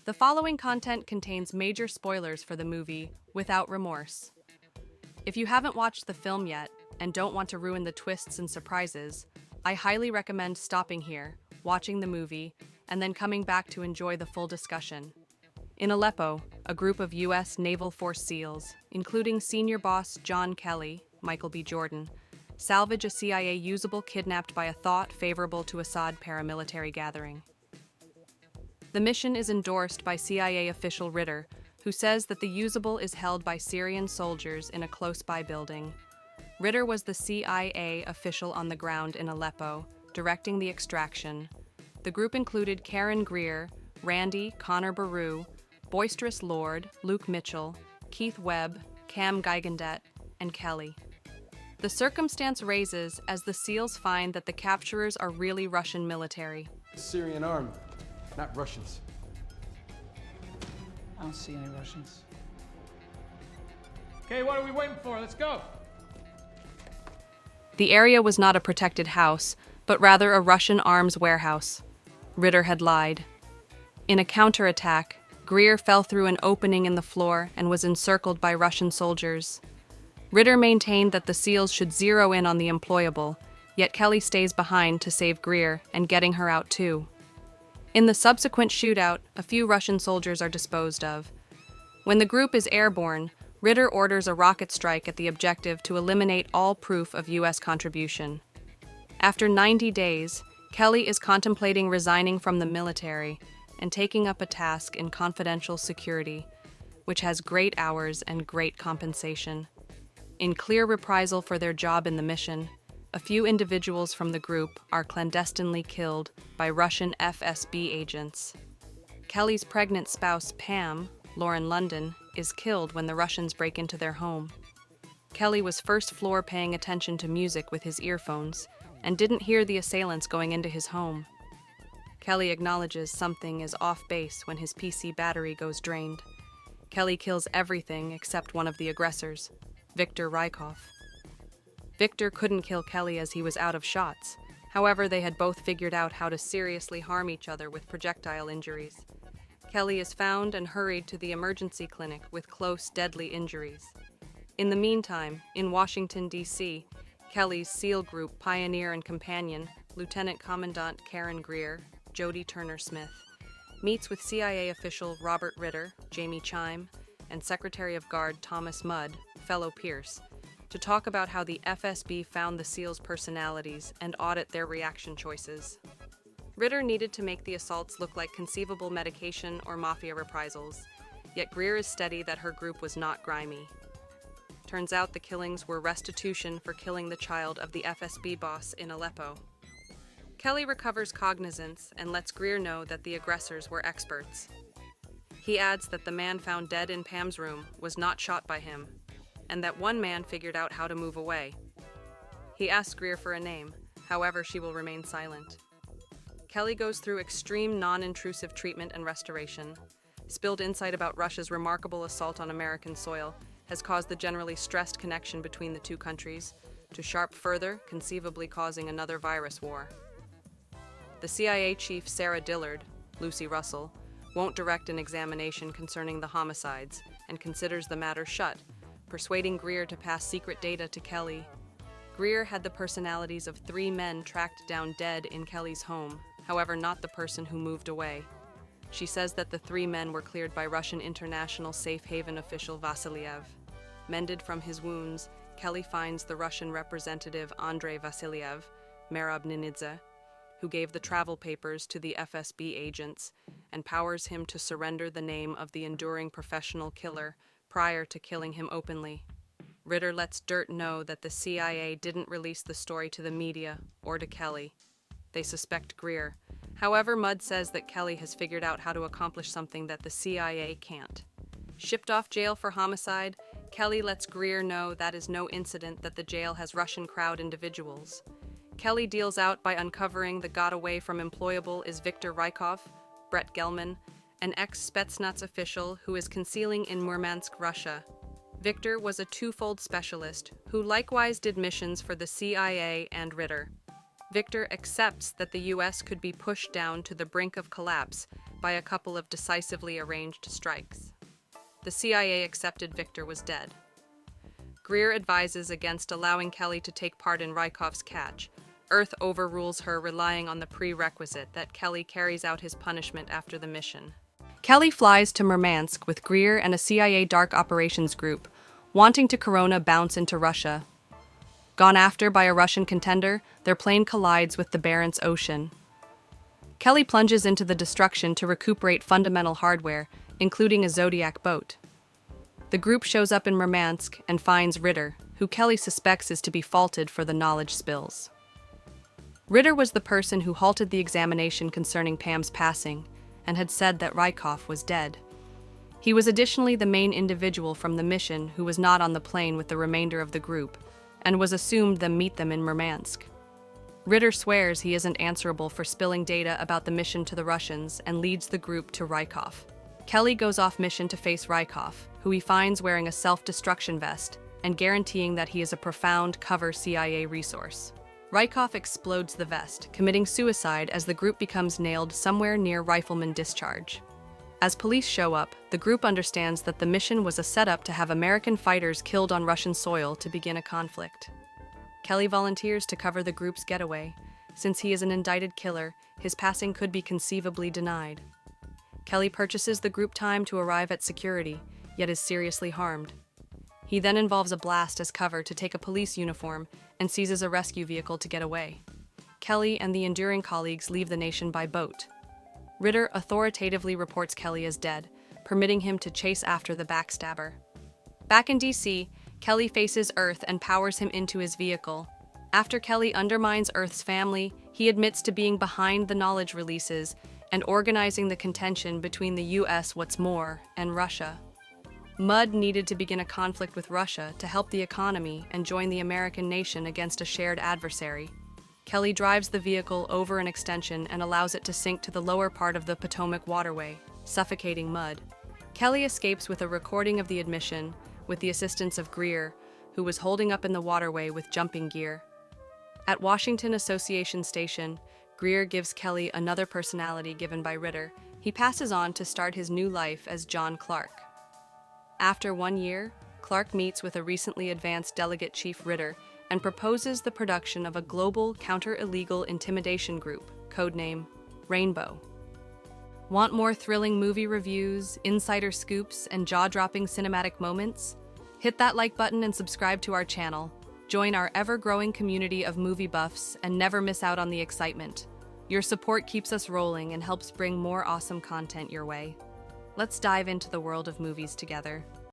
The following content contains major spoilers for the movie Without Remorse. If you haven't watched the film yet and don't want to ruin the twists and surprises, I highly recommend stopping here, watching the movie, and then coming back to enjoy the full discussion. In Aleppo, a group of U.S. Naval Force SEALs, including senior boss John Kelly, Michael B. Jordan, salvage a CIA usable kidnapped by a thought favorable to Assad paramilitary gathering. The mission is endorsed by CIA official Ritter, who says that the usable is held by Syrian soldiers in a close-by building. Ritter was the CIA official on the ground in Aleppo, directing the extraction. The group included Karen Greer, Randy, Connor Baru, Boisterous Lord, Luke Mitchell, Keith Webb, Cam Gigandet, and Kelly. The circumstance raises as the SEALs find that the capturers are really Russian military. Syrian army, not Russians. I don't see any Russians. Okay, what are we waiting for? Let's go. The area was not a protected house, but rather a Russian arms warehouse. Ritter had lied. In a counterattack, Greer fell through an opening in the floor and was encircled by Russian soldiers. Ritter maintained that the SEALs should zero in on the employable, yet Kelly stays behind to save Greer and getting her out too. In the subsequent shootout, a few Russian soldiers are disposed of. When the group is airborne, Ritter orders a rocket strike at the objective to eliminate all proof of U.S. contribution. After 90 days, Kelly is contemplating resigning from the military and taking up a task in confidential security, which has great hours and great compensation. In clear reprisal for their job in the mission, a few individuals from the group are clandestinely killed by Russian FSB agents. Kelly's pregnant spouse, Pam, Lauren London, is killed when the Russians break into their home. Kelly was first floor paying attention to music with his earphones and didn't hear the assailants going into his home. Kelly acknowledges something is off base when his PC battery goes drained. Kelly kills everything except one of the aggressors, Viktor Rykov. Viktor couldn't kill Kelly as he was out of shots. However, they had both figured out how to seriously harm each other with projectile injuries. Kelly is found and hurried to the emergency clinic with close, deadly injuries. In the meantime, in Washington, D.C., Kelly's SEAL group pioneer and companion, Lieutenant Commandant Karen Greer, Jody Turner-Smith, meets with CIA official Robert Ritter, Jamie Chime, and Secretary of Guard Thomas Mudd, fellow Pierce, to talk about how the FSB found the SEALs' personalities and audit their reaction choices. Ritter needed to make the assaults look like conceivable medication or mafia reprisals, yet Greer is steady that her group was not grimy. Turns out the killings were restitution for killing the child of the FSB boss in Aleppo. Kelly recovers cognizance and lets Greer know that the aggressors were experts. He adds that the man found dead in Pam's room was not shot by him, and that one man figured out how to move away. He asks Greer for a name, however she will remain silent. Kelly goes through extreme non-intrusive treatment and restoration. Spilled insight about Russia's remarkable assault on American soil has caused the generally stressed connection between the two countries to sharp further, conceivably causing another virus war. The CIA chief Sarah Dillard, Lucy Russell, won't direct an examination concerning the homicides and considers the matter shut, persuading Greer to pass secret data to Kelly. Greer had the personalities of 3 men tracked down dead in Kelly's home, however not the person who moved away. She says that the 3 men were cleared by Russian international safe haven official Vasilyev. Mended from his wounds, Kelly finds the Russian representative Andrei Vasilyev, Merab Ninidze, who gave the travel papers to the FSB agents and powers him to surrender the name of the enduring professional killer prior to killing him openly. Ritter lets Dirt know that the CIA didn't release the story to the media or to Kelly. They suspect Greer. However, Mudd says that Kelly has figured out how to accomplish something that the CIA can't. Shipped off jail for homicide, Kelly lets Greer know that is no incident that the jail has Russian crowd individuals. Kelly deals out by uncovering the got away from employable is Viktor Rykov, Brett Gelman, an ex-Spetsnaz official who is concealing in Murmansk, Russia. Viktor was a twofold specialist who likewise did missions for the CIA and Ritter. Viktor accepts that the U.S. could be pushed down to the brink of collapse by a couple of decisively arranged strikes. The CIA accepted Victor was dead. Greer advises against allowing Kelly to take part in Rykov's catch. Earth overrules her, relying on the prerequisite that Kelly carries out his punishment after the mission. Kelly flies to Murmansk with Greer and a CIA dark operations group, wanting to Corona bounce into Russia. Gone after by a Russian contender, their plane collides with the Barents Ocean. Kelly plunges into the destruction to recuperate fundamental hardware, including a Zodiac boat. The group shows up in Murmansk and finds Ritter, who Kelly suspects is to be faulted for the knowledge spills. Ritter was the person who halted the examination concerning Pam's passing and had said that Rykov was dead. He was additionally the main individual from the mission who was not on the plane with the remainder of the group and was assumed to meet them in Murmansk. Ritter swears he isn't answerable for spilling data about the mission to the Russians and leads the group to Rykov. Kelly goes off mission to face Rykov, who he finds wearing a self-destruction vest and guaranteeing that he is a profound cover CIA resource. Rykov explodes the vest, committing suicide as the group becomes nailed somewhere near Rifleman Discharge. As police show up, the group understands that the mission was a setup to have American fighters killed on Russian soil to begin a conflict. Kelly volunteers to cover the group's getaway. Since he is an indicted killer, his passing could be conceivably denied. Kelly purchases the group time to arrive at security, yet is seriously harmed. He then involves a blast as cover to take a police uniform and seizes a rescue vehicle to get away. Kelly and the enduring colleagues leave the nation by boat. Ritter authoritatively reports Kelly as dead, permitting him to chase after the backstabber. Back in DC, Kelly faces Earth and powers him into his vehicle. After Kelly undermines Earth's family, he admits to being behind the knowledge releases and organizing the contention between the US, what's more, and Russia. Mudd needed to begin a conflict with Russia to help the economy and join the American nation against a shared adversary. Kelly drives the vehicle over an extension and allows it to sink to the lower part of the Potomac waterway, suffocating Mudd. Kelly escapes with a recording of the admission, with the assistance of Greer, who was holding up in the waterway with jumping gear. At Washington Association Station, Greer gives Kelly another personality given by Ritter. He passes on to start his new life as John Clark. After 1 year, Clark meets with a recently advanced Delegate Chief Ritter and proposes the production of a global counter-illegal intimidation group, codename Rainbow. Want more thrilling movie reviews, insider scoops, and jaw-dropping cinematic moments? Hit that like button and subscribe to our channel. Join our ever-growing community of movie buffs and never miss out on the excitement. Your support keeps us rolling and helps bring more awesome content your way. Let's dive into the world of movies together.